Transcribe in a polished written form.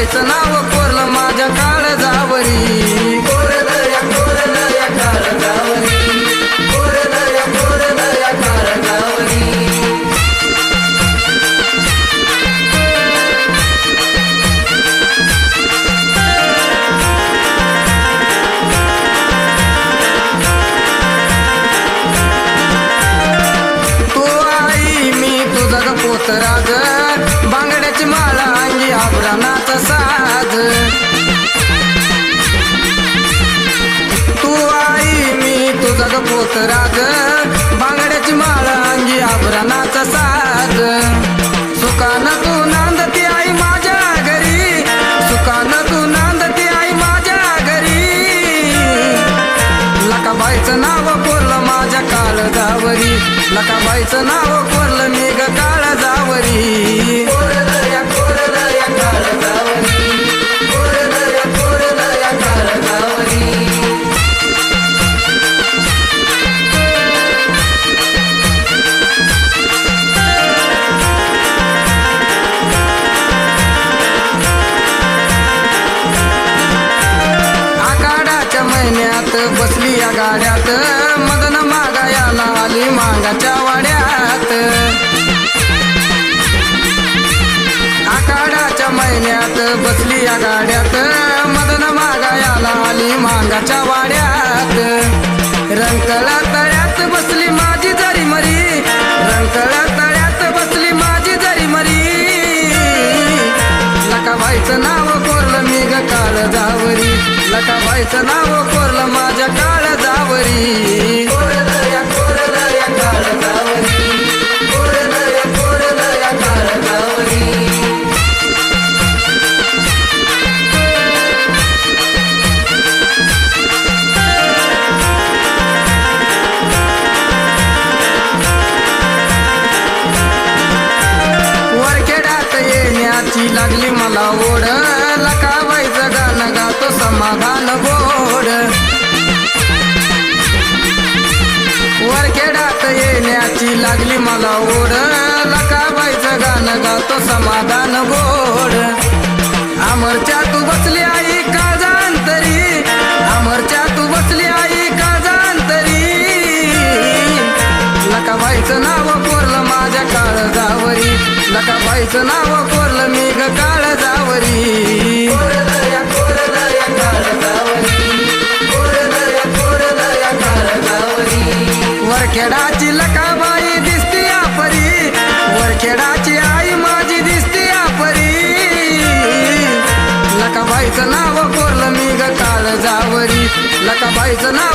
लकाबाईचं नाव कोरलं माझ्या काळजावरी. कोरलं या काळजावरी, कोरलं या काळजावरी. पोतराज बांगड्याची माळा अंगी आभरणाचा साज. तू आई मी तुझा ग पोतराज बांगड्याची माळा अंगी आभरणाचा साज. सुखानं तू नांदती आई माझ्या घरी, सुखानं तू नांदती आई माझ्या घरी. लकाबाईचं नाव कोरलं माझ्या काळजावरी, लकाबाईचं नाव कोरलं मी ग काळजावरी. कोरलं या काळजावरी, कोरलं या काळजावरी. आखाडाच्या महिन्यात बसली या गाड्यात, मदन मागायला आली मांगाच्या वाड्यात. आखाडाच्या महिन्यात बसली या गाड्यात, मदन मागायला आली मांगाच्या वाड्यात. रंकळा तळ्यात बसली माझी जरी मरी, रंकळा तळ्यात बसली माझी जरी मरी. लकाबाईचं नाव कोरलं मी ग काळजावरी, लकाबाईचं नाव कोरलं माझ्या काळजावरी. कोरलं या काळजावरी, कोरलं या काळजावरी. वरखेड्यात येण्याची लागली मला ओढ, लकाबाईचं गाणं गातो समाधान गोड. वरखेड्यात येण्याची लागली मला ओढ, लकाबाईचं गाणं गातो समाधान गोड. अमरच्या तू बसली आई काळजांतरी, अमरच्या तू बसली आई काळजांतरी. लकाबाईचं नाव कोरलं माझ्या काळजावरी, लकाबाईचं नाव कोरलं मी ग काळजावरी. कोरलं या काळजावरी, कोरलं या काळजावरी. वरखेडाची लकाबाई दिसती या परी, वरखेडाची आई माझी दिसती या परी. लकाबाईचं नाव कोरलं मी ग काळजावरी, लकाबाईचं नाव